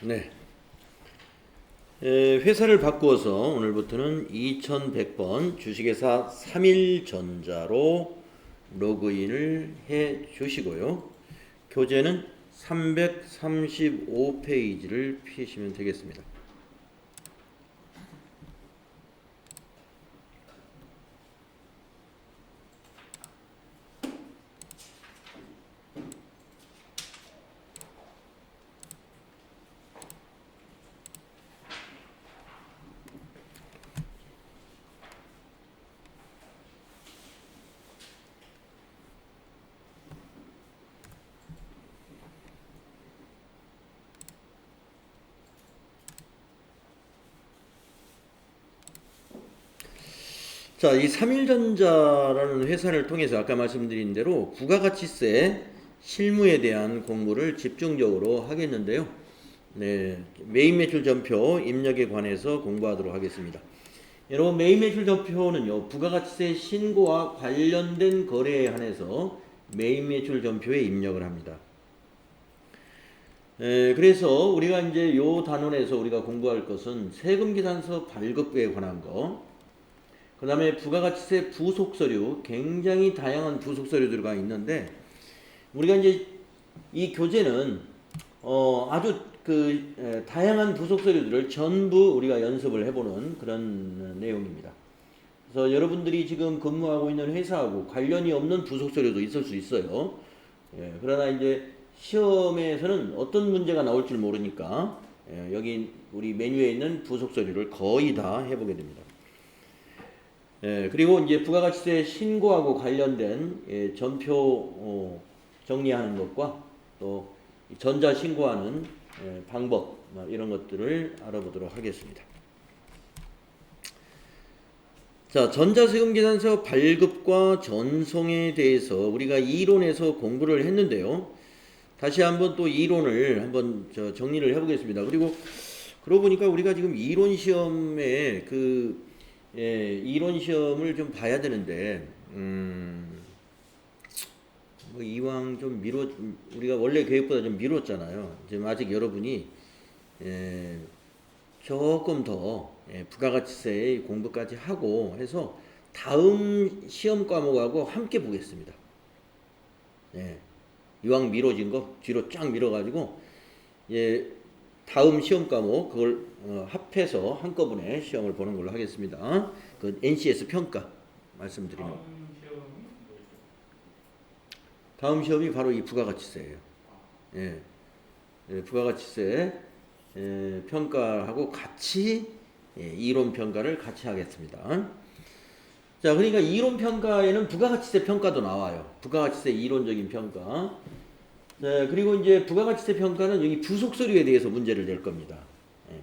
네. 회사를 바꾸어서 오늘부터는 2100번 주식회사 3일전자로 로그인을 해 주시고요. 교재는 335페이지를 피시면 되겠습니다. 자, 이 삼일전자라는 회사를 통해서 아까 말씀드린 대로 부가가치세 실무에 대한 공부를 집중적으로 하겠는데요. 네, 메인 매출 전표 입력에 관해서 공부하도록 하겠습니다. 여러분, 메인 매출 전표는요, 부가가치세 신고와 관련된 거래에 한해서 메인 매출 전표에 입력을 합니다. 그래서 우리가 이제 요 단원에서 우리가 공부할 것은 세금계산서 발급에 관한 거, 그 다음에 부가가치세 부속서류, 굉장히 다양한 부속서류들이 있는데, 우리가 이제 이 교재는 아주 다양한 부속서류들을 전부 우리가 연습을 해보는 그런 내용입니다. 그래서 여러분들이 지금 근무하고 있는 회사하고 관련이 없는 부속서류도 있을 수 있어요. 그러나 이제 시험에서는 어떤 문제가 나올 줄 모르니까 여기 우리 메뉴에 있는 부속서류를 거의 다 해보게 됩니다. 그리고 이제 부가가치세 신고하고 관련된 전표 정리하는 것과 또 전자 신고하는 방법 이런 것들을 알아보도록 하겠습니다. 자, 전자세금계산서 발급과 전송에 대해서 우리가 이론에서 공부를 했는데요. 다시 한번 또 이론을 한번 정리를 해보겠습니다. 그러고 보니까 우리가 지금 이론 시험에 이론 시험을 좀 봐야 되는데, 뭐 이왕 좀 우리가 원래 계획보다 좀 미뤘잖아요. 지금 아직 여러분이 조금 더 부가가치세 공부까지 하고 해서 다음 시험 과목하고 함께 보겠습니다. 이왕 미뤄진 거 뒤로 쫙 밀어가지고 다음 시험 과목 그걸 합해서 한꺼번에 시험을 보는 걸로 하겠습니다. 그 NCS 평가 말씀드리면 다음 시험이 바로 이 부가가치세예요. 부가가치세 평가하고 같이 이론 평가를 같이 하겠습니다. 자, 그러니까 이론 평가에는 부가가치세 평가도 나와요. 부가가치세 이론적인 평가. 네, 그리고 이제 부가가치세 평가는 여기 부속서류에 대해서 문제를 낼 겁니다.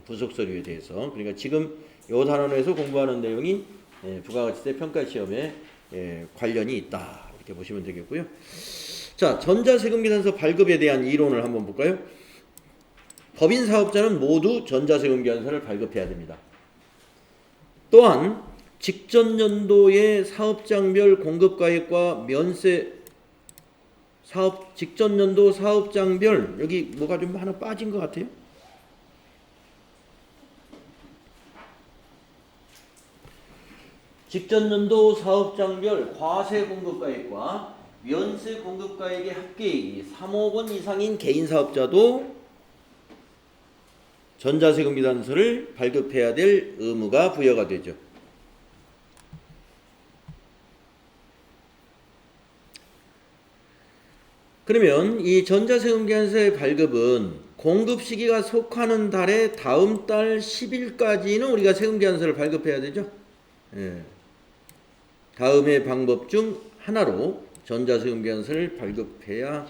부속서류에 대해서. 그러니까 지금 요 단원에서 공부하는 내용이 부가가치세 평가 시험에 관련이 있다. 이렇게 보시면 되겠고요. 자, 전자세금계산서 발급에 대한 이론을 한번 볼까요? 법인 사업자는 모두 전자세금계산서를 발급해야 됩니다. 또한 직전 연도의 사업장별 공급가액과 면세 직전 연도 사업장별, 여기 뭐가 좀 하나 빠진 것 같아요? 직전 연도 사업장별 과세 공급가액과 면세 공급가액의 합계액이 3억 원 이상인 개인 사업자도 전자세금계산서를 발급해야 될 의무가 부여가 되죠. 그러면 이 전자세금계산서의 발급은 공급 시기가 속하는 달의 다음 달 10일까지는 우리가 세금계산서를 발급해야 되죠. 다음의 방법 중 하나로 전자세금계산서를 발급해야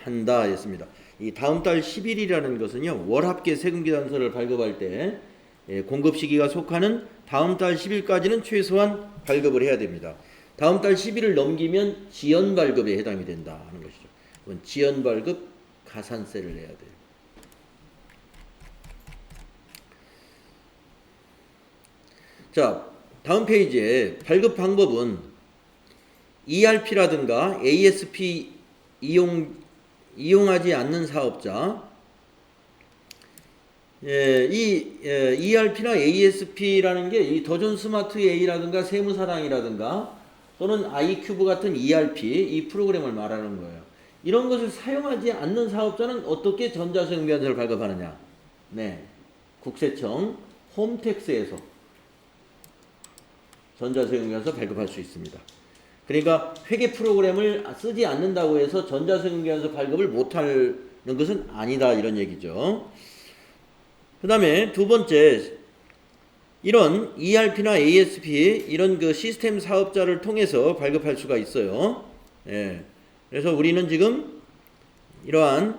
한다 했습니다. 이 다음 달 10일이라는 것은요, 월합계 세금계산서를 발급할 때 공급 시기가 속하는 다음 달 10일까지는 최소한 발급을 해야 됩니다. 다음 달 10일을 넘기면 지연발급에 해당이 된다 하는 것이죠. 지연발급 가산세를 내야 돼요. 자, 다음 페이지에 발급 방법은 ERP라든가 ASP '이용하지 않는 사업자, ERP나 ASP라는 게 이 더존 스마트 A라든가 세무사랑이라든가 또는 아이큐브 같은 ERP 이 프로그램을 말하는 거예요. 이런 것을 사용하지 않는 사업자는 어떻게 전자세금계산서를 발급하느냐? 네, 국세청 홈택스에서 전자세금계산서 발급할 수 있습니다. 그러니까 회계 프로그램을 쓰지 않는다고 해서 전자세금계산서 발급을 못하는 것은 아니다 이런 얘기죠. 그 다음에 두 번째, 이런 ERP나 ASP 이런 그 시스템 사업자를 통해서 발급할 수가 있어요. 예. 그래서 우리는 지금 이러한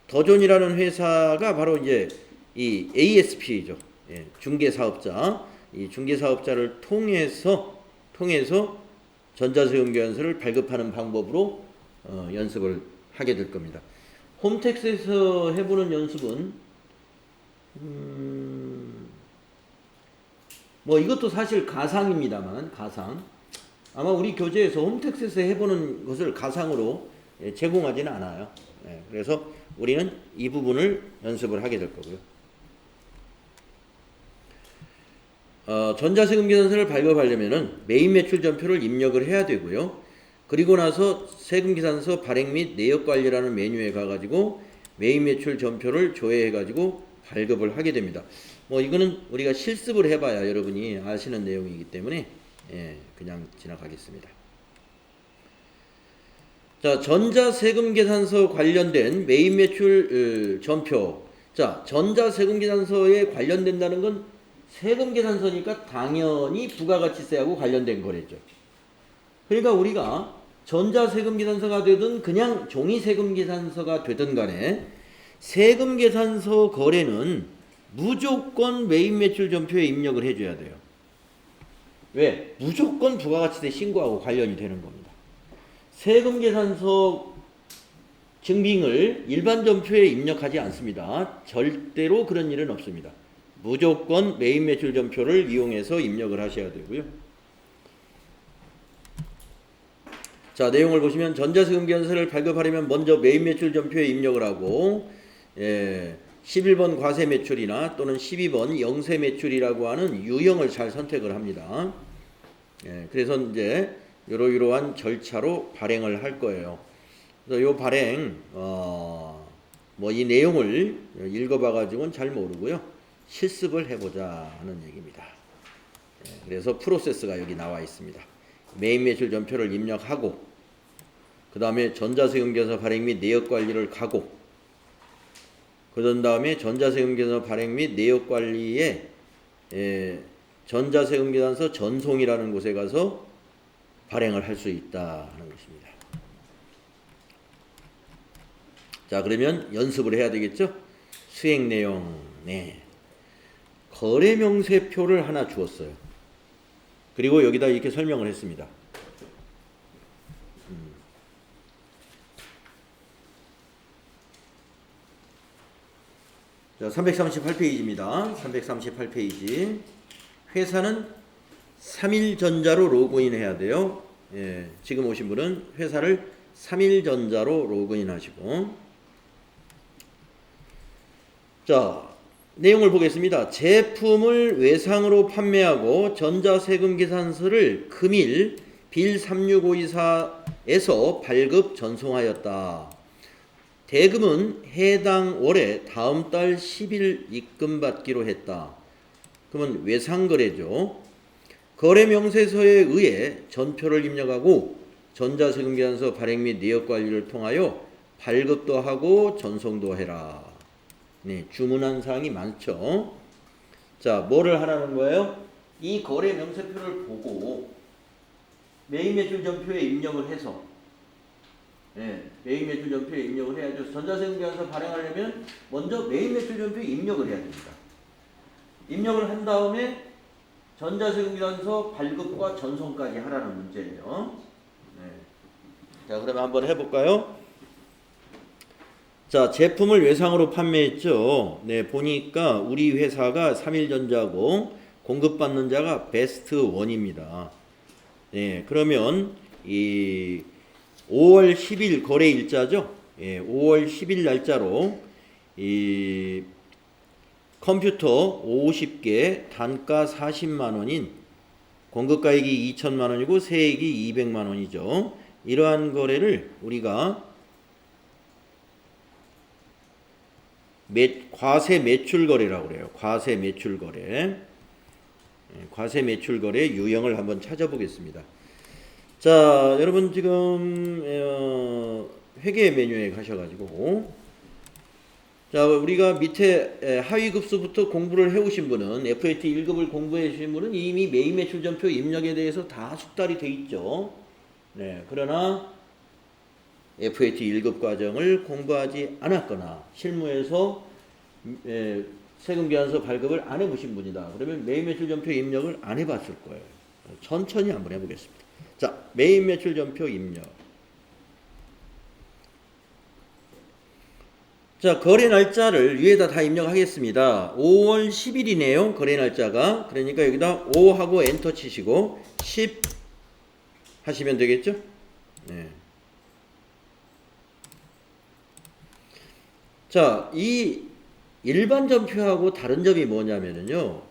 더존이라는 회사가 바로 이제 이 ASP죠. 예. 중개사업자. 이 중개사업자를 통해서 전자세금계산서를 발급하는 방법으로 연습을 하게 될 겁니다. 홈택스에서 해보는 연습은 뭐 이것도 사실 가상입니다만 가상 아마 우리 교재에서 홈택스에서 해보는 것을 가상으로 제공하지는 않아요. 그래서 우리는 이 부분을 연습을 하게 될 거고요. 전자세금계산서를 발급하려면은 메인 매출 전표를 입력을 해야 되고요. 그리고 나서 세금계산서 발행 및 내역관리라는 메뉴에 가가지고 메인 매출 전표를 조회해가지고 발급을 하게 됩니다. 뭐 이거는 우리가 실습을 해봐야 여러분이 아시는 내용이기 때문에 그냥 지나가겠습니다. 자, 전자세금계산서 관련된 메인 매출 전표. 자, 전자세금계산서에 관련된다는 건 세금계산서니까 당연히 부가가치세하고 관련된 거랬죠. 그러니까 우리가 전자세금계산서가 되든 그냥 종이세금계산서가 되든 간에 세금계산서 거래는 무조건 메인 매출 전표에 입력을 해줘야 돼요. 왜? 무조건 부가가치세 신고하고 관련이 되는 겁니다. 세금계산서 증빙을 일반 전표에 입력하지 않습니다. 절대로 그런 일은 없습니다. 무조건 메인 매출 전표를 이용해서 입력을 하셔야 되고요. 자, 내용을 보시면 전자세금계산서를 발급하려면 먼저 메인 매출 전표에 입력을 하고 11번 과세 매출이나 또는 12번 영세 매출이라고 하는 유형을 잘 선택을 합니다. 그래서 이제 이러한 절차로 발행을 할 거예요. 그래서 이 발행 뭐 이 내용을 읽어봐 가지고는 잘 모르고요. 실습을 해보자 하는 얘기입니다. 그래서 프로세스가 여기 나와 있습니다. 메인 매출 전표를 입력하고 그 다음에 전자세금계산서 발행 및 내역관리를 가고 그런 다음에 전자세금계산서 발행 및 내역관리에 전자세금계산서 전송이라는 곳에 가서 발행을 할 수 있다 하는 것입니다. 자, 그러면 연습을 해야 되겠죠? 수행 내용. 거래명세표를 하나 주었어요. 그리고 여기다 이렇게 설명을 했습니다. 자, 338페이지입니다. 338페이지. 회사는 3일전자로 로그인 해야 돼요. 지금 오신 분은 회사를 3일전자로 로그인 하시고. 자, 내용을 보겠습니다. 제품을 외상으로 판매하고 전자세금계산서를 금일 빌 36524에서 발급 전송하였다. 대금은 해당 월에 다음 달 10일 입금받기로 했다. 그러면 외상거래죠. 거래명세서에 의해 전표를 입력하고 전자세금계산서 발행 및 내역관리를 통하여 발급도 하고 전송도 해라. 주문한 사항이 많죠. 자, 뭐를 하라는 거예요? 이 거래명세표를 보고 메인 매출 전표에 입력을 해서 메인 매출 전표에 입력을 해야죠. 전자세금계산서 발행하려면 먼저 메인 매출 전표에 입력을 해야 됩니다. 입력을 한 다음에 전자세금계산서 발급과 전송까지 하라는 문제예요. 자, 그러면 한번 해볼까요? 자, 제품을 외상으로 판매했죠. 보니까 우리 회사가 3일전자고 공급받는 자가 베스트1입니다. 그러면 이 5월 10일 거래 일자죠. 5월 10일 날짜로 이 컴퓨터 50개, 단가 40만 원인 공급가액이 2천만 원이고 세액이 200만 원이죠. 이러한 거래를 우리가 과세 매출 거래라고 그래요. 과세 매출 거래. 과세 매출 거래 유형을 한번 찾아보겠습니다. 자, 여러분 지금 회계 메뉴에 가셔가지고 자, 우리가 밑에 하위 급수부터 공부를 해오신 분은 FAT 1급을 공부해 주신 분은 이미 매입 매출 전표 입력에 대해서 다 숙달이 돼 있죠. 네, 그러나 FAT 1급 과정을 공부하지 않았거나 실무에서 세금계산서 발급을 안 해보신 분이다. 그러면 매입 매출 전표 입력을 안 해봤을 거예요. 천천히 한번 해보겠습니다. 자, 매입 매출 전표 입력. 자, 거래 날짜를 위에다 다 입력하겠습니다. 5월 10일이네요. 거래 날짜가. 그러니까 여기다 5하고 엔터 치시고 10 하시면 되겠죠? 네. 자, 이 일반 전표하고 다른 점이 뭐냐면요.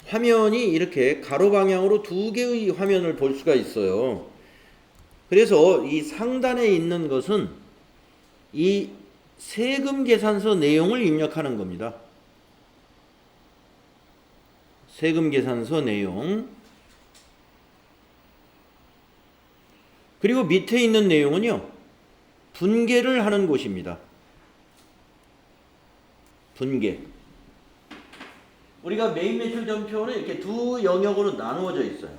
화면이 이렇게 가로 방향으로 두 개의 화면을 볼 수가 있어요. 그래서 이 상단에 있는 것은 이 세금 계산서 내용을 입력하는 겁니다. 세금 계산서 내용. 그리고 밑에 있는 내용은요. 분계를 하는 곳입니다. 분계. 우리가 매입 매출 전표는 이렇게 두 영역으로 나누어져 있어요.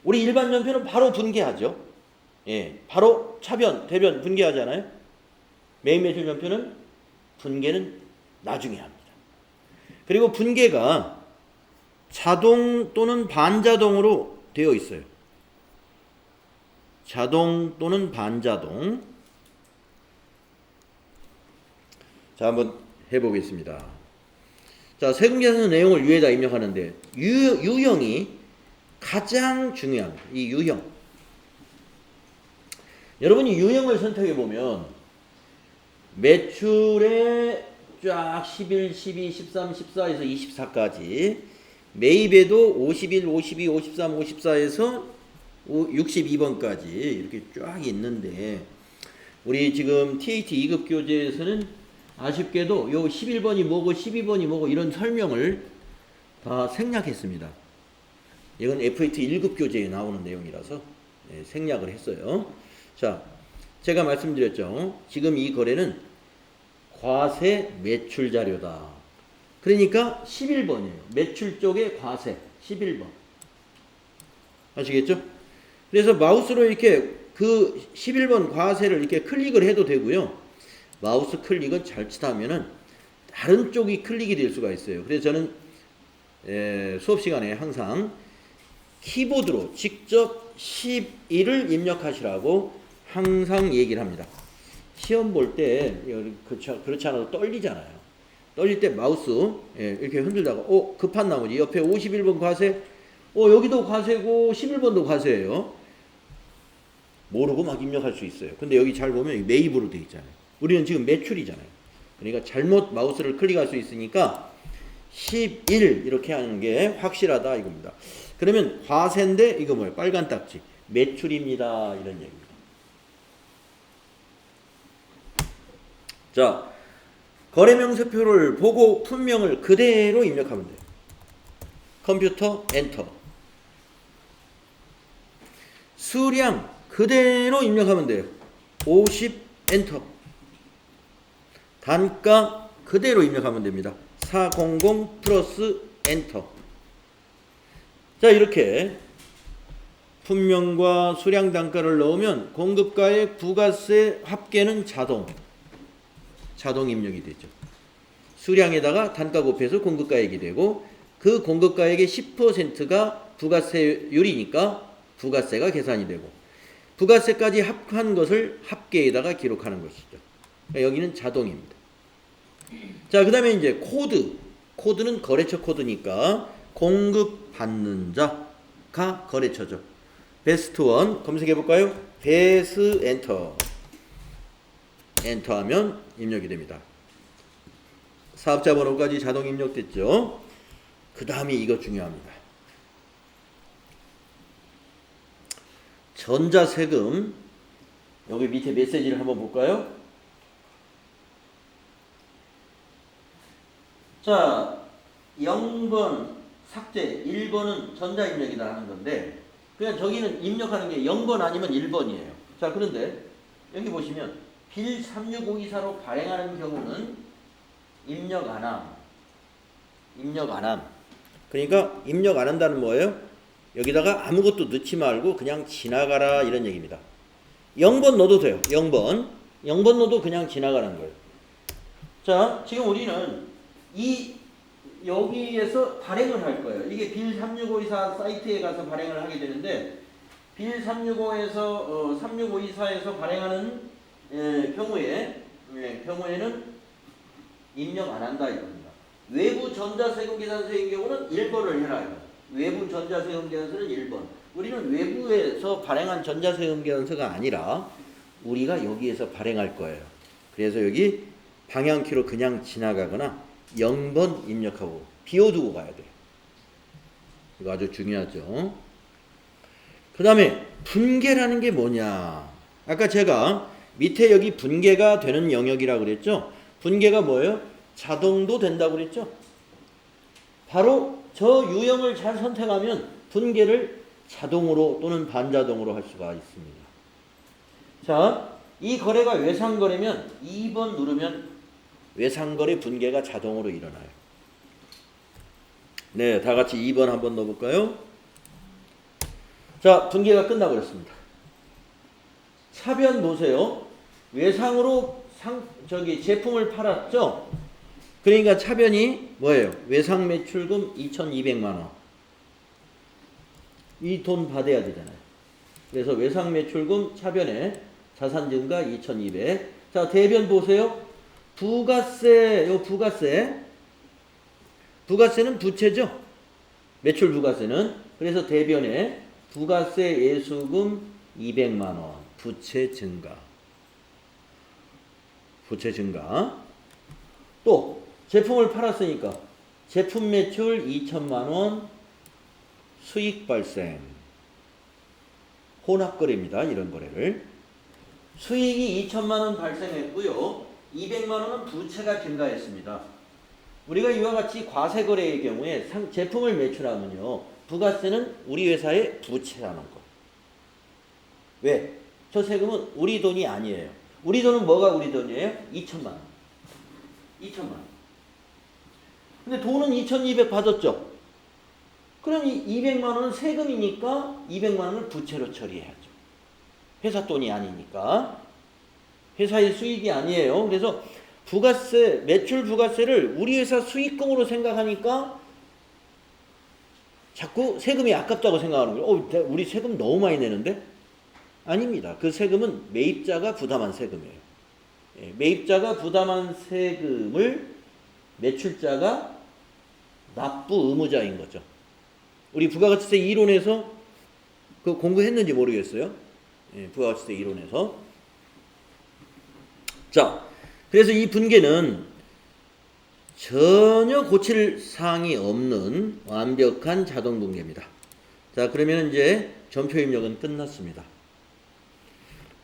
우리 일반 전표는 바로 분계하죠. 예, 바로 차변, 대변 분계하잖아요. 매입 매출 전표는 분계는 나중에 합니다. 그리고 분계가 자동 또는 반자동으로 되어 있어요. 자동 또는 반자동. 자, 한번 해보겠습니다. 자, 세금 계산서 내용을 위에다 입력하는데 유형이 가장 중요한 이 유형. 여러분이 유형을 선택해 보면 매출에 쫙 11, 12, 13, 14에서 24까지 매입에도 51, 52, 53, 54에서 62번까지 이렇게 쫙 있는데 우리 지금 TAT 2급 교재에서는 아쉽게도 요 11번이 뭐고 12번이 뭐고 이런 설명을 다 생략했습니다. 이건 FAT 1급 교재에 나오는 내용이라서 생략을 했어요. 자, 제가 말씀드렸죠. 지금 이 거래는 과세 매출 자료다. 그러니까 11번이에요. 매출 쪽에 과세 11번. 아시겠죠? 그래서 마우스로 이렇게 그 11번 과세를 이렇게 클릭을 해도 되고요. 마우스 클릭은 잘못하면은 다른 쪽이 클릭이 될 수가 있어요. 그래서 저는 수업 시간에 항상 키보드로 직접 11을 입력하시라고 항상 얘기를 합니다. 시험 볼 때 그렇지 않아도 떨리잖아요. 떨릴 때 마우스 이렇게 흔들다가 급한 나머지 옆에 51번 과세 여기도 과세고 11번도 과세예요. 모르고 막 입력할 수 있어요. 근데 여기 잘 보면 매입으로 돼 있잖아요. 우리는 지금 매출이잖아요. 그러니까 잘못 마우스를 클릭할 수 있으니까 11 이렇게 하는 게 확실하다 이겁니다. 그러면 과세인데 이거 뭐예요? 빨간 딱지. 매출입니다. 이런 얘기입니다. 자, 거래명세표를 보고 품명을 그대로 입력하면 돼요. 컴퓨터 엔터. 수량 그대로 입력하면 돼요. 50 엔터. 단가 그대로 입력하면 됩니다. 400 플러스 엔터. 자, 이렇게 품명과 수량 단가를 넣으면 공급가액 부가세 합계는 자동 입력이 되죠. 수량에다가 단가 곱해서 공급가액이 되고 그 공급가액의 10%가 부가세율이니까 부가세가 계산이 되고 부가세까지 합한 것을 합계에다가 기록하는 것이죠. 그러니까 여기는 자동입니다. 자, 그 다음에 이제 코드는 거래처 코드니까 공급받는 자가 거래처죠. 베스트 원 검색해 볼까요? 베스 엔터하면 입력이 됩니다. 사업자 번호까지 자동 입력됐죠. 그 다음이 이거 중요합니다. 전자세금. 여기 밑에 메시지를 한번 볼까요? 자, 0번 삭제, 1번은 전자입력이다 하는 건데, 그냥 저기는 입력하는 게 0번 아니면 1번이에요. 자, 그런데 여기 보시면 빌 36524로 발행하는 경우는 입력 안 함. 입력 안 함. 그러니까 입력 안 한다는 뭐예요? 여기다가 아무것도 넣지 말고 그냥 지나가라 이런 얘기입니다. 0번 넣어도 돼요. 0번 넣어도 그냥 지나가는 거예요. 자, 지금 우리는 여기에서 발행을 할 거예요. 이게 빌 36524 사이트에 가서 발행을 하게 되는데, 빌 365에서 36524에서 발행하는 경우에는 입력 안 한다 이겁니다. 외부 전자세금계산서인 경우는 1번을 해라요. 외부 전자세금계산서는 1번. 우리는 외부에서 발행한 전자세금계산서가 아니라 우리가 여기에서 발행할 거예요. 그래서 여기 방향키로 그냥 지나가거나 0번 입력하고 비워두고 가야 돼요. 이거 아주 중요하죠. 그 다음에 분계라는 게 뭐냐. 아까 제가 밑에 여기 분계가 되는 영역이라고 그랬죠. 분계가 뭐예요? 자동도 된다고 그랬죠. 바로 저 유형을 잘 선택하면 분계를 자동으로 또는 반자동으로 할 수가 있습니다. 자, 이 거래가 외상거래면 2번 누르면 외상거래 분계가 자동으로 일어나요. 네, 다 같이 2번 한번 넣어볼까요? 자, 분계가 끝나버렸습니다. 차변 보세요. 외상으로 제품을 팔았죠? 그러니까 차변이 뭐예요? 외상 매출금 2,200만원. 이 돈 받아야 되잖아요. 그래서 외상 매출금 차변에 자산 증가 2,200. 자, 대변 보세요. 부가세, 부가세는 부채죠? 매출 부가세는. 그래서 대변에 부가세 예수금 200만원. 부채 증가. 또 제품을 팔았으니까 제품 매출 2천만원 수익 발생. 혼합거래입니다. 이런 거래를. 수익이 2천만원 발생했고요. 200만원은 부채가 증가했습니다. 우리가 이와 같이 과세거래의 경우에 제품을 매출하면요, 부가세는 우리 회사의 부채라는 거. 왜? 저 세금은 우리 돈이 아니에요. 우리 돈은 뭐가 우리 돈이에요? 2천만원. 2천만원. 근데 돈은 2,200 받았죠? 그럼 이 200만원은 세금이니까 200만원을 부채로 처리해야죠. 회사 돈이 아니니까. 회사의 수익이 아니에요. 그래서 부가세, 매출 부가세를 우리 회사 수익금으로 생각하니까 자꾸 세금이 아깝다고 생각하는 거예요. 우리 세금 너무 많이 내는데? 아닙니다. 그 세금은 매입자가 부담한 세금이에요. 매입자가 부담한 세금을 매출자가 납부 의무자인 거죠. 우리 부가가치세 이론에서 그 공부했는지 모르겠어요. 부가가치세 이론에서. 자, 그래서 이 분계는 전혀 고칠 사항이 없는 완벽한 자동 분계입니다. 자, 그러면 이제 전표 입력은 끝났습니다.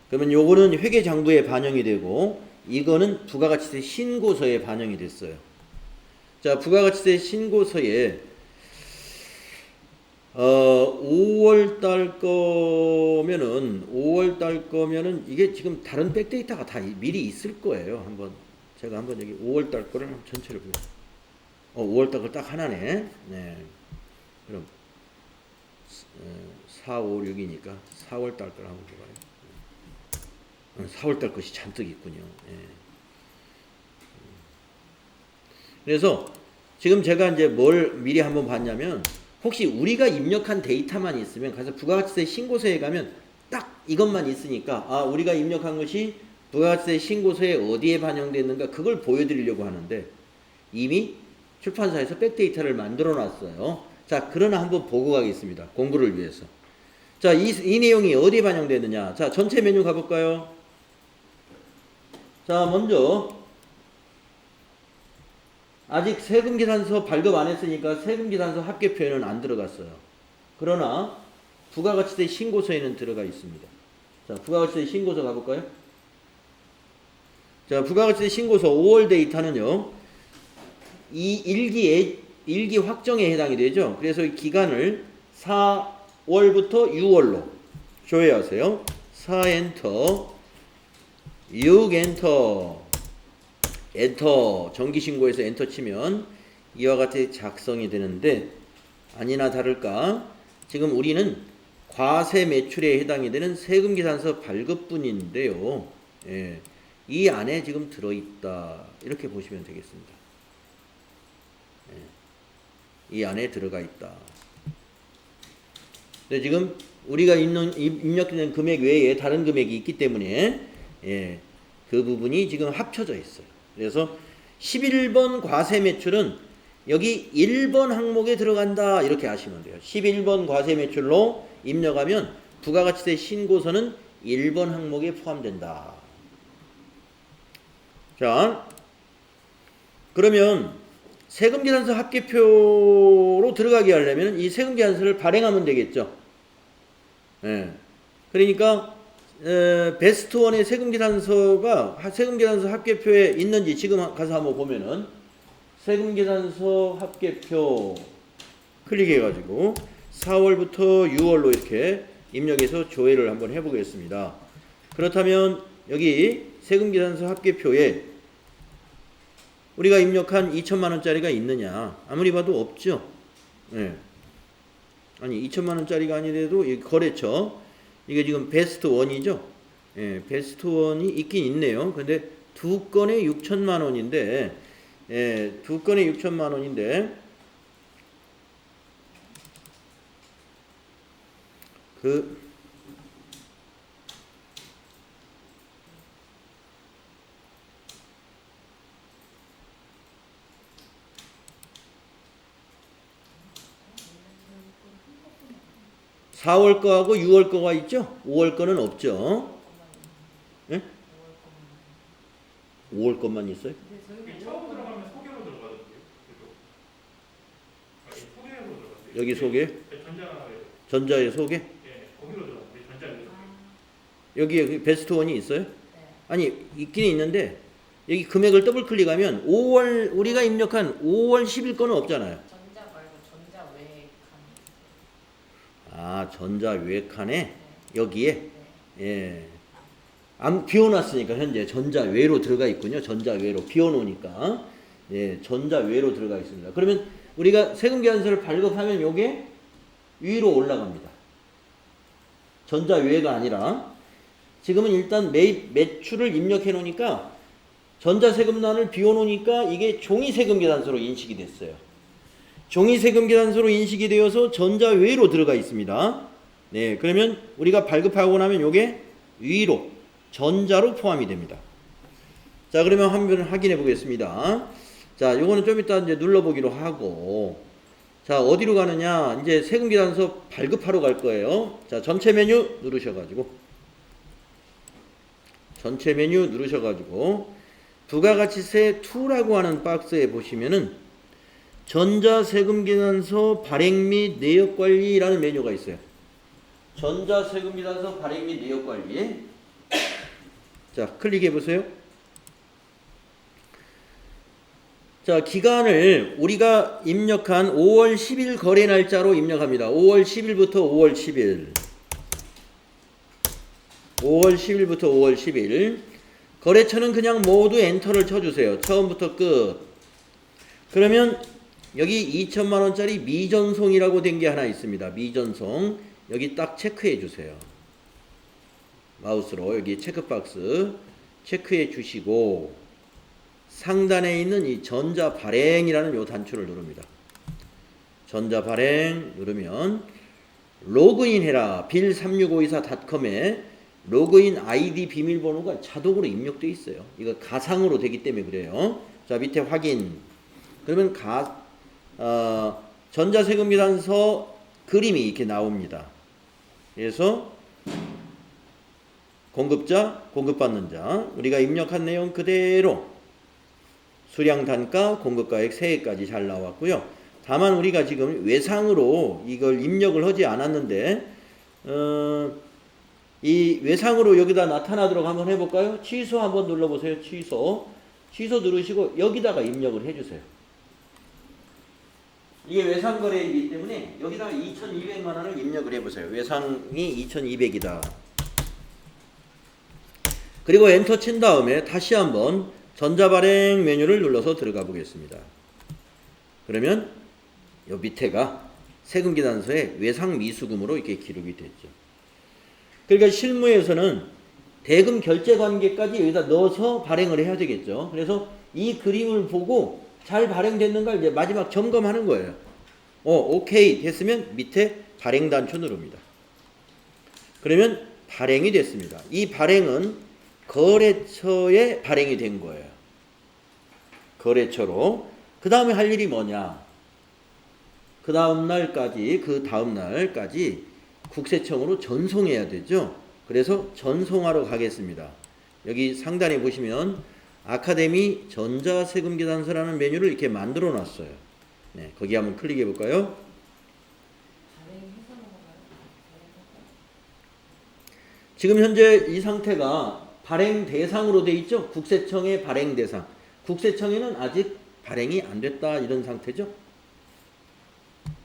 그러면 요거는 회계장부에 반영이 되고, 이거는 부가가치세 신고서에 반영이 됐어요. 자, 부가가치세 신고서에 5월달 거면은 이게 지금 다른 백데이터가 다 미리 있을 거예요. 제가 한번 여기 5월달 거를 전체를 보요. 5월달 거 딱 하나네. 네. 그럼 4, 5, 6이니까 4월달 거를 한번 봐봐요. 4월달 것이 잔뜩 있군요. 네. 그래서 지금 제가 이제 뭘 미리 한번 봤냐면, 혹시 우리가 입력한 데이터만 있으면 가서 부가가치세 신고서에 가면 딱 이것만 있으니까, 아, 우리가 입력한 것이 부가가치세 신고서에 어디에 반영됐는가, 그걸 보여드리려고 하는데 이미 출판사에서 백데이터를 만들어 놨어요. 자, 그러나 한번 보고 가겠습니다. 공부를 위해서. 자, 이 내용이 어디에 반영됐느냐. 자, 전체 메뉴 가볼까요? 자, 먼저 아직 세금계산서 발급 안 했으니까 세금계산서 합계표에는 안 들어갔어요. 그러나 부가가치세 신고서에는 들어가 있습니다. 자, 부가가치세 신고서 가볼까요? 자, 부가가치세 신고서 5월 데이터는요, 이 일기 확정에 해당이 되죠. 그래서 이 기간을 4월부터 6월로 조회하세요. 4엔터, 6엔터, 엔터, 정기신고에서 엔터 치면 이와 같이 작성이 되는데, 아니나 다를까 지금 우리는 과세 매출에 해당이 되는 세금계산서 발급분인데요. 예, 이 안에 지금 들어있다, 이렇게 보시면 되겠습니다. 예, 이 안에 들어가 있다. 근데 지금 우리가 입력된 금액 외에 다른 금액이 있기 때문에, 예, 그 부분이 지금 합쳐져 있어요. 그래서 11번 과세 매출은 여기 1번 항목에 들어간다, 이렇게 아시면 돼요. 11번 과세 매출로 입력하면 부가가치세 신고서는 1번 항목에 포함된다. 자, 그러면 세금계산서 합계표로 들어가게 하려면 이 세금계산서를 발행하면 되겠죠. 예. 그러니까 베스트 원의 세금계산서가 세금계산서 합계표에 있는지 지금 가서 한번 보면은 세금계산서 합계표 클릭해가지고 4월부터 6월로 이렇게 입력해서 조회를 한번 해보겠습니다. 그렇다면 여기 세금계산서 합계표에 우리가 입력한 2천만원짜리가 있느냐? 아무리 봐도 없죠. 네. 아니 2천만원짜리가 아니래도 이 거래처, 이게 지금 베스트 원이죠. 예, 베스트 원이 있긴 있네요. 근데 두 건에 6천만원인데, 예, 두 건에 6천만원인데 그 4월 거하고 6월 거가 있죠? 5월 거는 없죠? 예? 5월 것만 있어요? 처음 들어가면 소개로 들어가던데요. 소개로 들어갔어요. 여기 소개? 전자에. 전자의 소개? 예, 거기로 들어갔어요. 전자에. 여기에 베스트 원이 있어요? 아니, 있긴 있는데 여기 금액을 더블 클릭하면 5월, 우리가 입력한 5월 10일 거는 없잖아요. 전자 말고 전자 외에 아, 전자 외 칸에 여기에? 네. 예. 비워놨으니까 현재 전자 외로 들어가 있군요. 전자 외로 비워놓으니까, 예, 전자 외로 들어가 있습니다. 그러면 우리가 세금계산서를 발급하면 요게 위로 올라갑니다. 전자 외가 아니라 지금은 일단 매출을 입력해 놓으니까 전자세금란을 비워놓으니까 이게 종이세금계산서로 인식이 됐어요. 종이세금계산서로 인식이 되어서 전자외로 들어가 있습니다. 네, 그러면 우리가 발급하고 나면 요게 위로 전자로 포함이 됩니다. 자, 그러면 한번 확인해 보겠습니다. 자, 요거는 좀 이따 이제 눌러보기로 하고, 자, 어디로 가느냐? 이제 세금계산서 발급하러 갈 거예요. 자, 전체 메뉴 누르셔가지고 부가가치세 2라고 하는 박스에 보시면은 전자세금계산서 발행 및 내역관리라는 메뉴가 있어요. 전자세금계산서 발행 및 내역관리. 자, 클릭해 보세요. 자, 기간을 우리가 입력한 5월 10일 거래 날짜로 입력합니다. 5월 10일부터 5월 10일. 5월 10일부터 5월 10일. 거래처는 그냥 모두 엔터를 쳐주세요. 처음부터 끝. 그러면 여기 2천만원짜리 미전송이라고 된 게 하나 있습니다. 미전송. 여기 딱 체크해 주세요. 마우스로 여기 체크박스 체크해 주시고 상단에 있는 이 전자발행이라는 요 단추를 누릅니다. 전자발행 누르면 로그인 해라 빌36524.com에 로그인 아이디 비밀번호가 자동으로 입력되어 있어요. 이거 가상으로 되기 때문에 그래요. 자, 밑에 확인. 그러면 전자세금계산서 그림이 이렇게 나옵니다. 그래서 공급자, 공급받는 자, 우리가 입력한 내용 그대로 수량 단가, 공급가액, 세액까지 잘 나왔고요. 다만 우리가 지금 외상으로 이걸 입력을 하지 않았는데 이 외상으로 여기다 나타나도록 한번 해볼까요? 취소 한번 눌러보세요. 취소 누르시고 여기다가 입력을 해주세요. 이게 외상거래이기 때문에 여기다가 2,200만 원을 입력을 해보세요. 외상이 2,200이다. 그리고 엔터 친 다음에 다시 한번 전자발행 메뉴를 눌러서 들어가 보겠습니다. 그러면 요 밑에가 세금계산서에 외상 미수금으로 이렇게 기록이 됐죠. 그러니까 실무에서는 대금 결제 관계까지 여기다 넣어서 발행을 해야 되겠죠. 그래서 이 그림을 보고 잘 발행됐는가 이제 마지막 점검하는 거예요. 오케이 됐으면 밑에 발행 단추 누릅니다. 그러면 발행이 됐습니다. 이 발행은 거래처에 발행이 된 거예요. 거래처로. 그 다음에 할 일이 뭐냐? 그 다음 날까지 국세청으로 전송해야 되죠. 그래서 전송하러 가겠습니다. 여기 상단에 보시면 아카데미 전자세금계산서라는 메뉴를 이렇게 만들어 놨어요. 네, 거기 한번 클릭해 볼까요? 지금 현재 이 상태가 발행 대상으로 돼 있죠. 국세청의 발행 대상. 국세청에는 아직 발행이 안 됐다 이런 상태죠.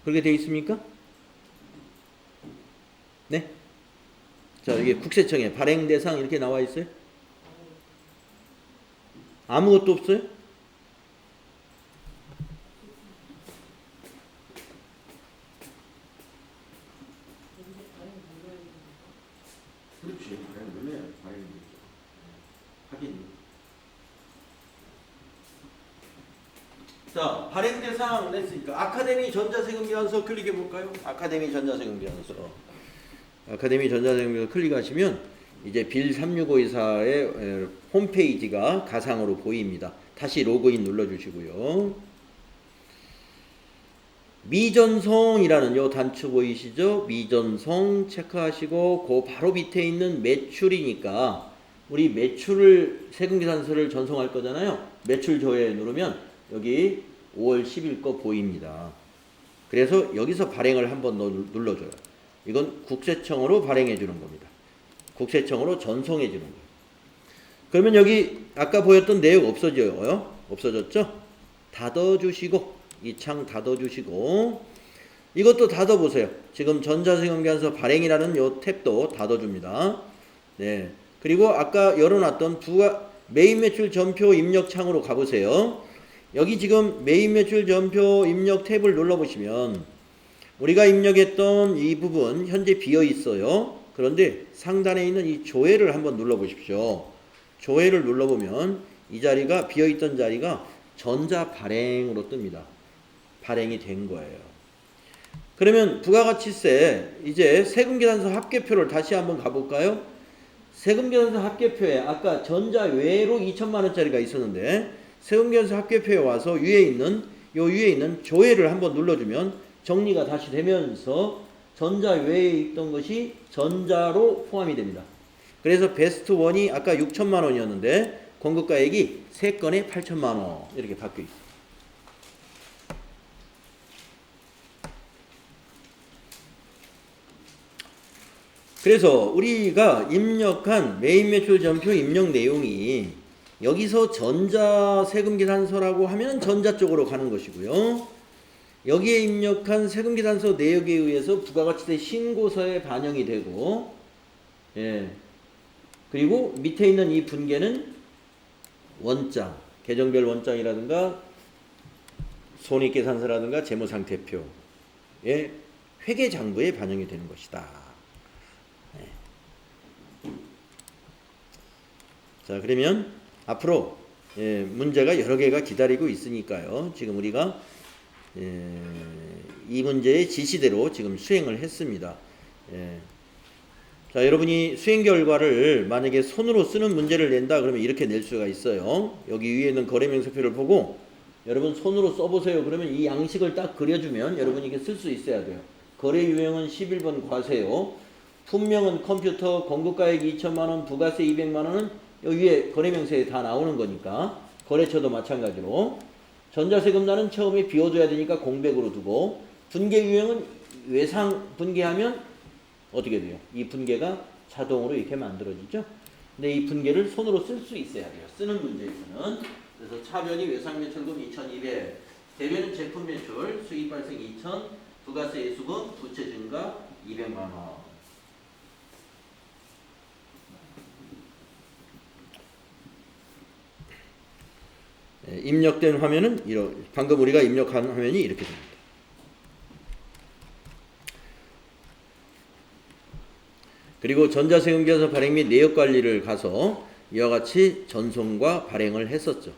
그렇게 돼 있습니까? 네. 자, 이게 국세청에 발행 대상 이렇게 나와 있어요. 아무것도 없어요? 그렇지. 발행 눌러야 발행이 되죠. 확인. 자, 발행 대상 냈으니까 아카데미 전자세금계산서 클릭해 볼까요? 아카데미 전자세금계산서. 아카데미 전자세금계산서 클릭하시면 이제 빌 36524의 홈페이지가 가상으로 보입니다. 다시 로그인 눌러주시고요. 미전송이라는 요 단추 보이시죠? 미전송 체크하시고 그 바로 밑에 있는 매출이니까 우리 매출을 세금계산서를 전송할 거잖아요. 매출 조회 누르면 여기 5월 10일 거 보입니다. 그래서 여기서 발행을 한번 눌러줘요. 이건 국세청으로 발행해 주는 겁니다. 국세청으로 전송해 주는 거예요. 그러면 여기 아까 보였던 내용 없어져요. 없어졌죠? 닫아주시고 이 창 닫아주시고 이것도 닫아보세요. 지금 전자세금계산서 발행이라는 요 탭도 닫아줍니다. 네. 그리고 아까 열어놨던 메인 매출 전표 입력 창으로 가보세요. 여기 지금 메인 매출 전표 입력 탭을 눌러보시면 우리가 입력했던 이 부분 현재 비어 있어요. 그런데 상단에 있는 이 조회를 한번 눌러보십시오. 조회를 눌러보면 이 자리가 비어있던 자리가 전자 발행으로 뜹니다. 발행이 된 거예요. 그러면 부가가치세 이제 세금계산서 합계표를 다시 한번 가볼까요? 세금계산서 합계표에 아까 전자 외로 2천만 원짜리가 있었는데 세금계산서 합계표에 와서 위에 있는 조회를 한번 눌러주면 정리가 다시 되면서 전자 외에 있던 것이 전자로 포함이 됩니다. 그래서 베스트 1이 아까 6천만 원이었는데 공급가액이 3건에 8천만 원 이렇게 바뀌어 있습니다. 그래서 우리가 입력한 메인 매출 전표 입력 내용이 여기서 전자세금계산서라고 하면 전자 쪽으로 가는 것이고요. 여기에 입력한 세금계산서 내역에 의해서 부가가치세 신고서에 반영이 되고, 예. 그리고 밑에 있는 이 분계는 원장, 계정별 원장이라든가 손익계산서라든가 재무상태표의 회계장부에 반영이 되는 것이다. 예. 자, 그러면 앞으로 문제가 여러 개가 기다리고 있으니까요. 지금 우리가 이 문제의 지시대로 지금 수행을 했습니다. 자, 여러분이 수행 결과를 만약에 손으로 쓰는 문제를 낸다 그러면 이렇게 낼 수가 있어요. 여기 위에 있는 거래명세표를 보고 여러분 손으로 써보세요. 그러면 이 양식을 딱 그려주면 여러분이 이게 쓸 수 있어야 돼요. 거래 유형은 11번 과세요. 품명은 컴퓨터, 공급가액 2천만 원, 부가세 200만 원은 여기 위에 거래명세에 다 나오는 거니까 거래처도 마찬가지로 전자세금란은 처음에 비워줘야 되니까 공백으로 두고 분계 유형은 외상 분계하면 어떻게 돼요? 이 분계가 자동으로 이렇게 만들어지죠. 근데 이 분계를 손으로 쓸 수 있어야 돼요. 쓰는 문제에서는. 그래서 차변이 외상 매출금 2,200, 대변은 제품 매출, 수입 발생 2,000, 부가세 예수금, 부채 증가 200만 원. 입력된 화면은 방금 우리가 입력한 화면이 이렇게 됩니다. 그리고 전자세금계산서 발행 및 내역관리를 가서 이와 같이 전송과 발행을 했었죠.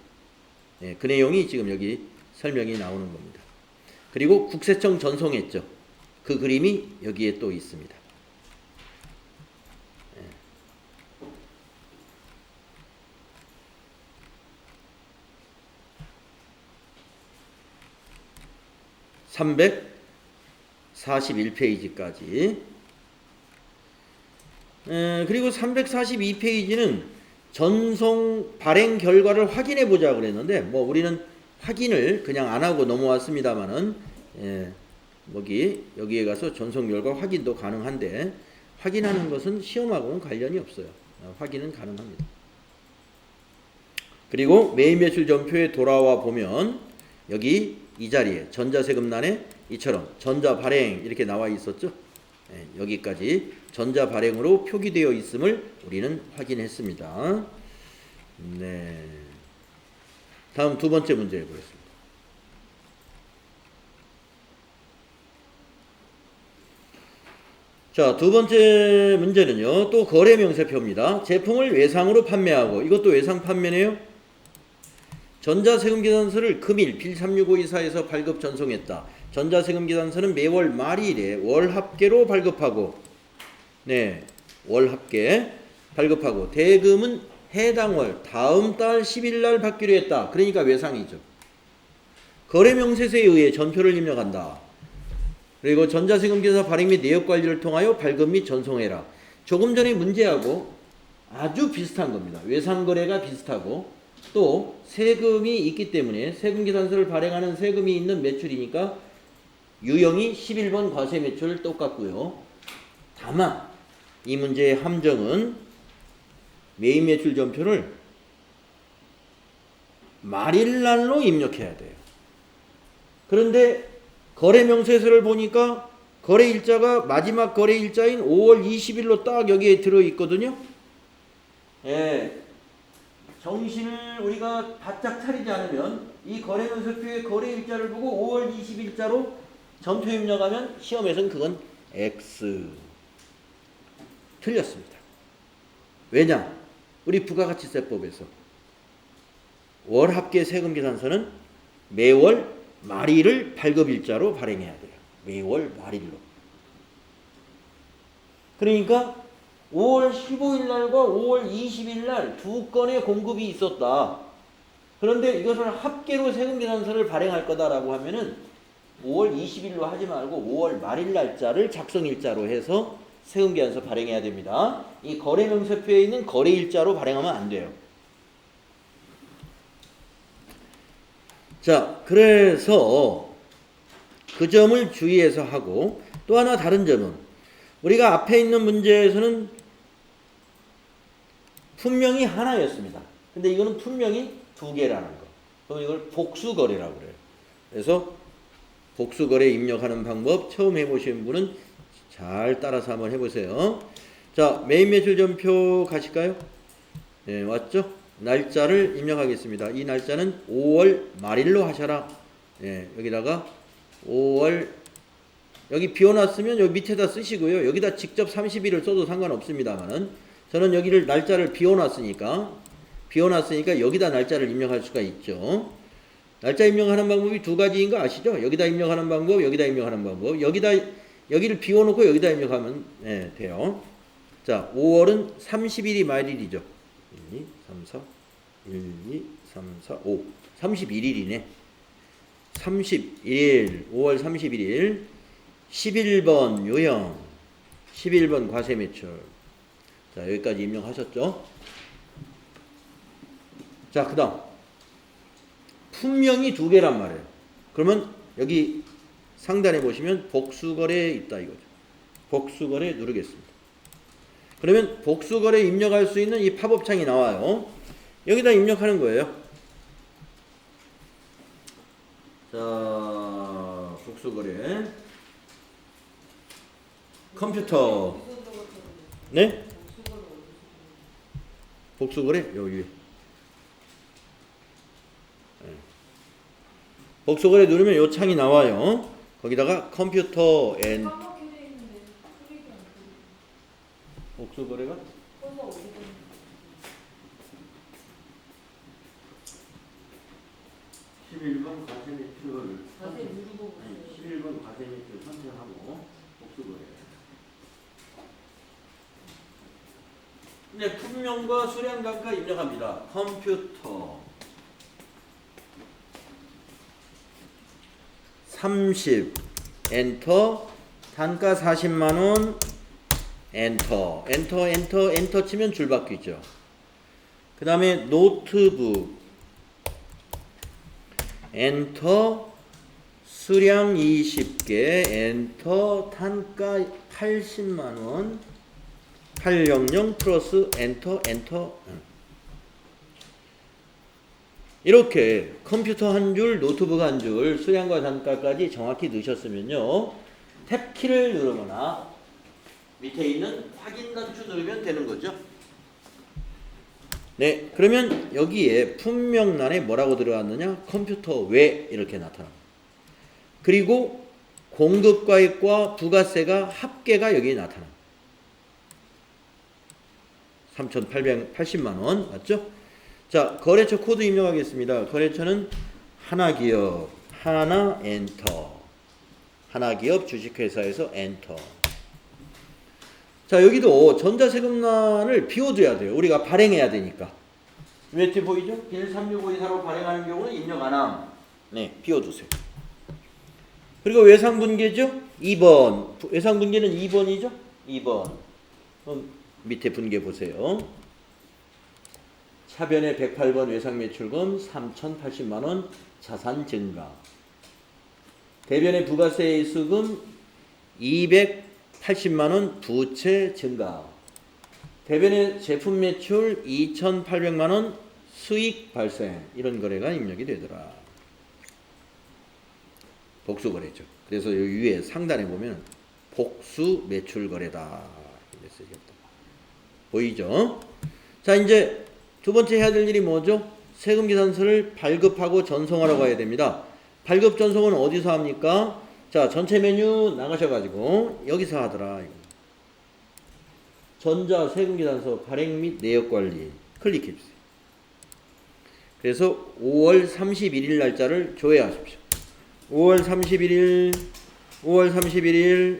그 내용이 지금 여기 설명이 나오는 겁니다. 그리고 국세청 전송했죠. 그 그림이 여기에 또 있습니다. 예. 341페이지까지. 그리고 342페이지는 전송 발행 결과를 확인해 보자 그랬는데 뭐 우리는 확인을 그냥 안 하고 넘어왔습니다만은 여기에 가서 전송 결과 확인도 가능한데 확인하는 것은 시험하고는 관련이 없어요. 확인은 가능합니다. 그리고 매입 매출 전표에 돌아와 보면 여기 이 자리에 전자세금란에 이처럼 전자 발행 이렇게 나와 있었죠. 여기까지 전자 발행으로 표기되어 있음을 우리는 확인했습니다. 네. 다음 두 번째 문제 보겠습니다. 자, 두 번째 문제는요. 또 거래 명세표입니다. 제품을 외상으로 판매하고 이것도 외상 판매네요. 전자세금계산서를 금일 빌 36524에서 발급 전송했다. 전자세금계산서는 매월 말일에 월합계로 발급하고 월합계 발급하고 대금은 해당 월 다음 달 10일 날 받기로 했다. 그러니까 외상이죠. 거래명세서에 의해 전표를 입력한다. 그리고 전자세금계산서 발행 및 내역관리를 통하여 발급 및 전송해라. 조금 전에 문제하고 아주 비슷한 겁니다. 외상거래가 비슷하고 또 세금이 있기 때문에 세금계산서를 발행하는 세금이 있는 매출이니까 유형이 11번 과세매출 똑같고요. 다만 이 문제의 함정은 매입매출 전표를 말일날로 입력해야 돼요. 그런데 거래명세서를 보니까 거래일자가 마지막 거래일자인 5월 20일로 딱 여기에 들어있거든요. 정신을 우리가 바짝 차리지 않으면 이 거래명세표의 거래일자를 보고 5월 20일자로 전표 입력하면 시험에서는 그건 X. 틀렸습니다. 왜냐? 우리 부가가치세법에서 월합계 세금계산서는 매월 말일을 발급일자로 발행해야 돼요. 매월 말일로. 그러니까 5월 15일 날과 5월 20일 날 두 건의 공급이 있었다. 그런데 이것을 합계로 세금계산서를 발행할 거다라고 하면은 5월 20일로 하지 말고 5월 말일 날짜를 작성일자로 해서 세금계산서 발행해야 됩니다. 이 거래명세표에 있는 거래일자로 발행하면 안 돼요. 자, 그래서 그 점을 주의해서 하고 또 하나 다른 점은 우리가 앞에 있는 문제에서는 분명히 하나였습니다. 근데 이거는 분명히 두 개라는 거. 그럼 이걸 복수거래라고 그래요. 그래서 복수거래 입력하는 방법 처음 해보신 분은 잘 따라서 한번 해보세요. 자, 매입매출 전표 가실까요? 네, 왔죠? 날짜를 입력하겠습니다. 이 날짜는 5월 말일로 하셔라. 네, 여기다가 5월 여기 비워놨으면 여기 밑에다 쓰시고요. 여기다 직접 30일을 써도 상관없습니다만은 저는 여기를 날짜를 비워놨으니까 여기다 날짜를 입력할 수가 있죠. 날짜 입력하는 방법이 두 가지인 거 아시죠? 여기다 입력하는 방법, 여기다 입력하는 방법. 여기를 비워놓고 여기다 입력하면 돼요. 자, 5월은 30일이 말일이죠. 1, 2, 3, 4, 1, 2, 3, 4, 5. 31일이네. 31일, 5월 31일, 11번 유형, 11번 과세매출. 자, 여기까지 입력하셨죠? 자, 그 다음 품명이 두 개란 말이에요. 그러면 여기 상단에 보시면 복수거래에 있다 이거죠. 복수거래 누르겠습니다. 그러면 복수거래 입력할 수 있는 이 팝업창이 나와요. 여기다 입력하는 거예요. 자, 복수거래 컴퓨터. 네? 복수거래 요 위에. 복수거래 누르면 요 창이 나와요. 거기다가 컴퓨터 앤 복수거래가 11번 과세 매출 자세히 누르고 아니 보세요. 11번 과세 매출 선택하고 복수거래. 네, 품명과 수량 단가 입력합니다. 컴퓨터 30 엔터 단가 40만원 엔터 치면 줄 바뀌죠. 그 다음에 노트북 엔터 수량 20개 엔터 단가 80만원 800 플러스 엔터 이렇게 컴퓨터 한 줄, 노트북 한 줄, 수량과 단가까지 정확히 넣으셨으면요. 탭키를 누르거나 밑에 있는 확인 단추 누르면 되는 거죠. 네, 그러면 여기에 품명란에 뭐라고 들어갔느냐? 컴퓨터 외 이렇게 나타납니다. 그리고 공급가액과 부가세가 합계가 여기에 나타납니다. 3,880만 원 맞죠? 자, 거래처 코드 입력하겠습니다. 거래처는 하나기업 하나 엔터 하나기업 주식회사에서 엔터. 자, 여기도 전자세금란을 비워줘야 돼요. 우리가 발행해야 되니까. 왜 보이죠? 빌 3652사로 발행하는 경우는 입력 안 함. 네, 비워두세요. 그리고 외상분계죠? 2번. 외상분계는 2번이죠? 2번. 밑에 분계 보세요. 차변의 108번 외상매출금 3,080만원 자산 증가. 대변의 부가세 이수금 280만원 부채 증가. 대변의 제품 매출 2,800만원 수익 발생. 이런 거래가 입력이 되더라. 복수 거래죠. 그래서 여기 위에 상단에 보면 복수 매출 거래다. 메시지가 보이죠? 자, 이제 두 번째 해야 될 일이 뭐죠? 세금계산서를 발급하고 전송하라고 해야 됩니다. 발급 전송은 어디서 합니까? 자, 전체 메뉴 나가셔가지고 여기서 하더라. 전자 세금계산서 발행 및 내역관리 클릭해주세요. 그래서 5월 31일 날짜를 조회하십시오. 5월 31일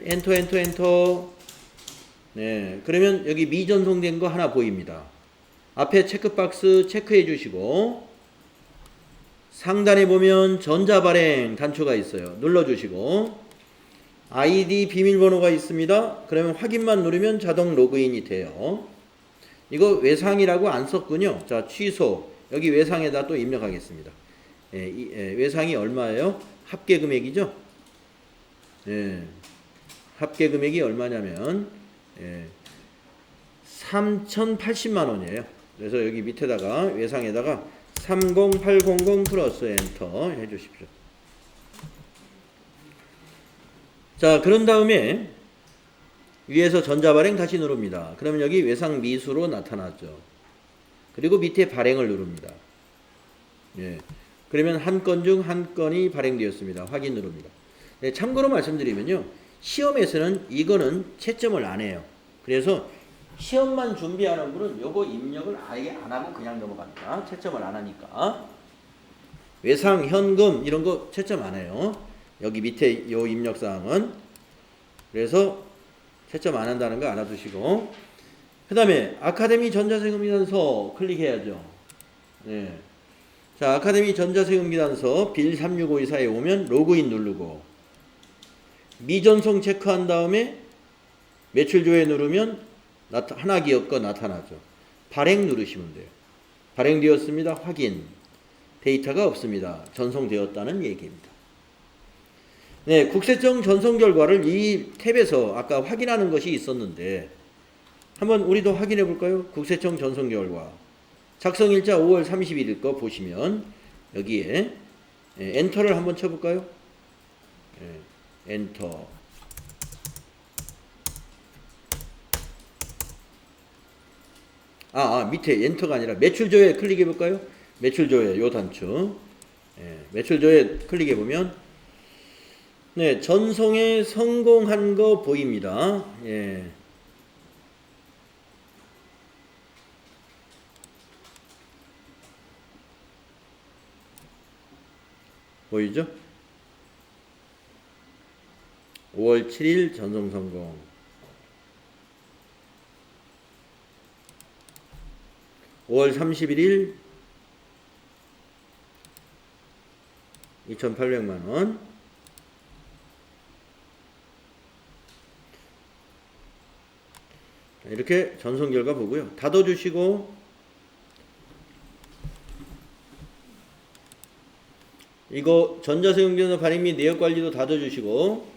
엔터. 네, 그러면 여기 미전송된 거 하나 보입니다. 앞에 체크박스 체크해 주시고 상단에 보면 전자발행 단추가 있어요. 눌러주시고 아이디 비밀번호가 있습니다. 그러면 확인만 누르면 자동 로그인이 돼요. 이거 외상이라고 안 썼군요. 자, 취소. 여기 외상에다 또 입력하겠습니다. 외상이 얼마예요? 합계 금액이죠? 합계 금액이 얼마냐면 3,080만 원이에요. 그래서 여기 밑에다가 외상에다가 30800 플러스 엔터 해주십시오. 자, 그런 다음에 위에서 전자발행 다시 누릅니다. 그러면 여기 외상 미수로 나타나죠. 그리고 밑에 발행을 누릅니다. 그러면 한 건 중 한 건이 발행되었습니다. 확인 누릅니다. 참고로 말씀드리면요. 시험에서는 이거는 채점을 안 해요. 그래서 시험만 준비하는 분은 요거 입력을 아예 안 하고 그냥 넘어갑니다. 채점을 안 하니까. 외상, 현금 이런 거 채점 안 해요. 여기 밑에 요 입력사항은. 그래서 채점 안 한다는 거 알아두시고. 그 다음에 아카데미 전자세금기단서 클릭해야죠. 네. 자, 아카데미 전자세금기단서 빌 36524에 오면 로그인 누르고 미전송 체크한 다음에 매출조회 누르면 하나기업 거 나타나죠. 발행 누르시면 돼요. 발행되었습니다. 확인. 데이터가 없습니다. 전송되었다는 얘기입니다. 네, 국세청 전송 결과를 이 탭에서 아까 확인하는 것이 있었는데 한번 우리도 확인해 볼까요? 국세청 전송 결과. 작성일자 5월 31일 거 보시면 여기에 엔터를 한번 쳐볼까요? 엔터. 밑에 엔터가 아니라 매출조회 클릭해 볼까요? 매출조회 요 단추. 매출조회 클릭해 보면 네, 전송에 성공한 거 보입니다. 예. 보이죠? 5월 7일 전송 성공. 5월 31일 2,800만 원. 이렇게 전송 결과 보고요. 닫아주시고 이거 전자세금계산서 발행 및 내역관리도 닫아주시고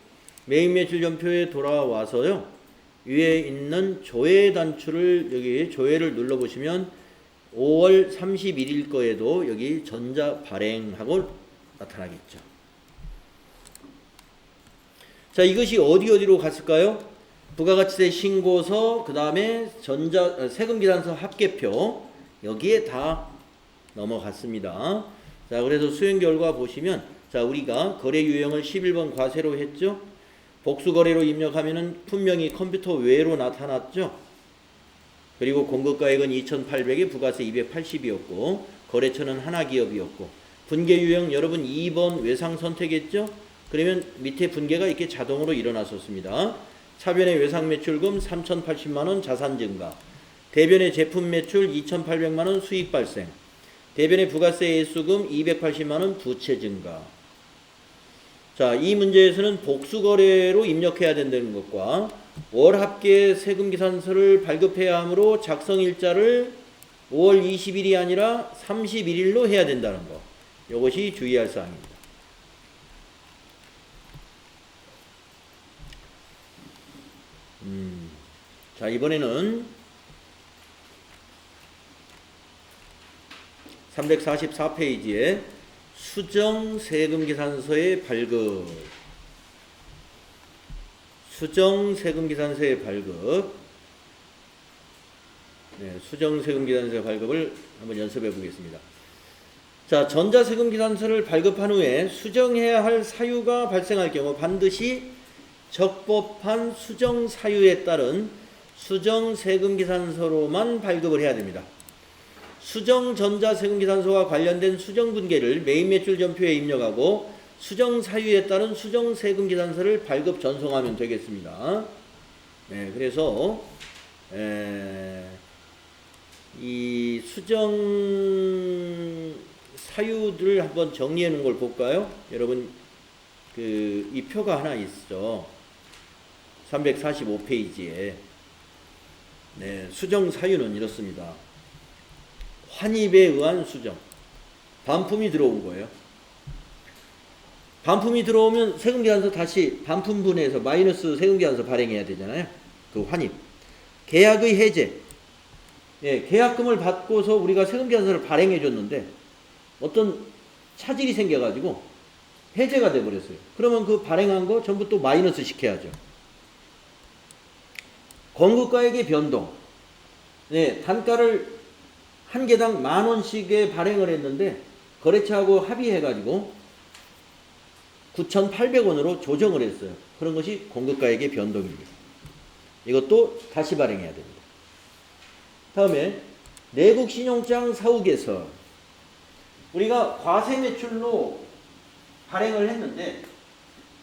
메인 매출 전표에 돌아와서요. 위에 있는 조회 단추를 여기 조회를 눌러보시면 5월 31일 거에도 여기 전자 발행하고 나타나겠죠. 자, 이것이 어디로 갔을까요? 부가가치세 신고서, 그 다음에 세금계산서 합계표, 여기에 다 넘어갔습니다. 자, 그래서 수행 결과 보시면, 자, 우리가 거래 유형을 11번 과세로 했죠. 복수거래로 입력하면은 분명히 컴퓨터 외로 나타났죠. 그리고 공급가액은 2,800에 부가세 280이었고, 거래처는 하나기업이었고, 분계 유형 여러분 2번 외상 선택했죠. 그러면 밑에 분계가 이렇게 자동으로 일어났었습니다. 차변의 외상 매출금 3,080만원 자산 증가, 대변의 제품 매출 2,800만원 수익 발생, 대변의 부가세 예수금 280만원 부채 증가. 자, 이 문제에서는 복수거래로 입력해야 된다는 것과 월합계 세금계산서를 발급해야 하므로 작성일자를 5월 20일이 아니라 31일로 해야 된다는 것. 이것이 주의할 사항입니다. 자, 이번에는 344페이지에 수정 세금계산서의 발급. 수정 세금계산서의 발급. 네, 수정 세금계산서의 발급을 한번 연습해 보겠습니다. 자, 전자세금계산서를 발급한 후에 수정해야 할 사유가 발생할 경우 반드시 적법한 수정 사유에 따른 수정 세금계산서로만 발급을 해야 됩니다. 수정 전자세금계산서와 관련된 수정 분계를 메인 매출 전표에 입력하고 수정 사유에 따른 수정 세금계산서를 발급 전송하면 되겠습니다. 네, 그래서 이 수정 사유들을 한번 정리해 놓은 걸 볼까요? 여러분, 이 표가 하나 있죠. 345페이지에. 네, 수정 사유는 이렇습니다. 환입에 의한 수정. 반품이 들어온 거예요. 반품이 들어오면 세금계산서 다시 반품분해해서 마이너스 세금계산서 발행해야 되잖아요. 그 환입. 계약의 해제. 예, 계약금을 받고서 우리가 세금계산서를 발행해 줬는데 어떤 차질이 생겨가지고 해제가 돼버렸어요. 그러면 그 발행한 거 전부 또 마이너스 시켜야죠. 공급가액의 변동. 네, 단가를 한 개당 10,000원씩에 발행을 했는데 거래처하고 합의해가지고 9,800원으로 조정을 했어요. 그런 것이 공급가액의 변동입니다. 이것도 다시 발행해야 됩니다. 다음에 내국신용장 사후개설. 우리가 과세매출로 발행을 했는데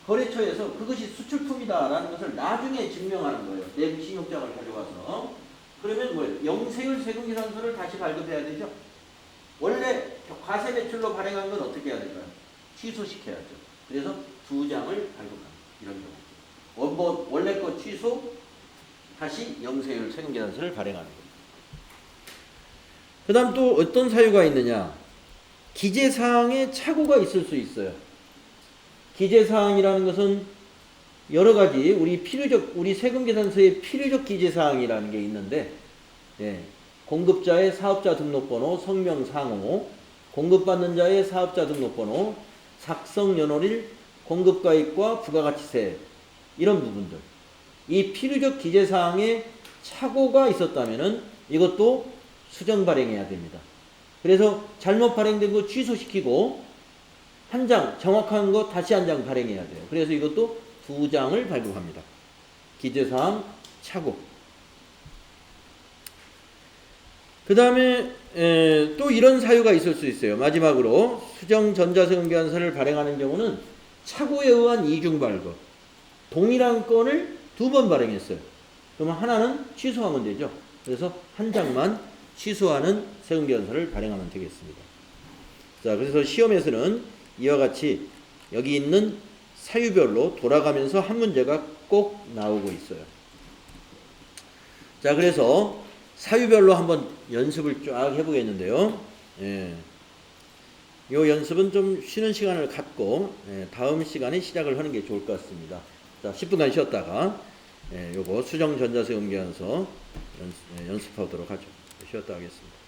거래처에서 그것이 수출품이다 라는 것을 나중에 증명하는 거예요. 내국신용장을 가져와서. 그러면 뭐예요? 영세율 세금계산서를 다시 발급해야 되죠. 원래 과세매출로 발행한 건 어떻게 해야 될까요? 취소시켜야죠. 그래서 2장을 발급합니다. 이런 경우. 원래 거 취소, 다시 영세율 세금계산서를 발행하는 거예요. 그 다음 또 어떤 사유가 있느냐. 기재사항에 착오가 있을 수 있어요. 기재사항이라는 것은 여러 가지 우리 세금계산서에 필요적 기재사항이라는 게 있는데, 예, 공급자의 사업자 등록번호, 성명 상호, 공급받는 자의 사업자 등록번호, 작성 연월일, 공급가액과 부가가치세, 이런 부분들. 이 필요적 기재사항에 착오가 있었다면은 이것도 수정 발행해야 됩니다. 그래서 잘못 발행된 거 취소시키고 한 장, 정확한 거 다시 한 장 발행해야 돼요. 그래서 이것도 2장을 발급합니다. 기재사항 착오. 그 다음에 또 이런 사유가 있을 수 있어요. 마지막으로 수정 전자세금계산서를 발행하는 경우는 착오에 의한 이중 발급. 동일한 건을 2번 발행했어요. 그러면 하나는 취소하면 되죠. 그래서 한 장만 취소하는 세금계산서를 발행하면 되겠습니다. 자, 그래서 시험에서는 이와 같이 여기 있는 사유별로 돌아가면서 한 문제가 꼭 나오고 있어요. 자, 그래서 사유별로 한번 연습을 쫙 해보겠는데요. 예. 요 연습은 좀 쉬는 시간을 갖고 다음 시간에 시작을 하는 게 좋을 것 같습니다. 자, 10분간 쉬었다가 요거 수정 전자세금계산서 연습하도록 하죠. 쉬었다 하겠습니다.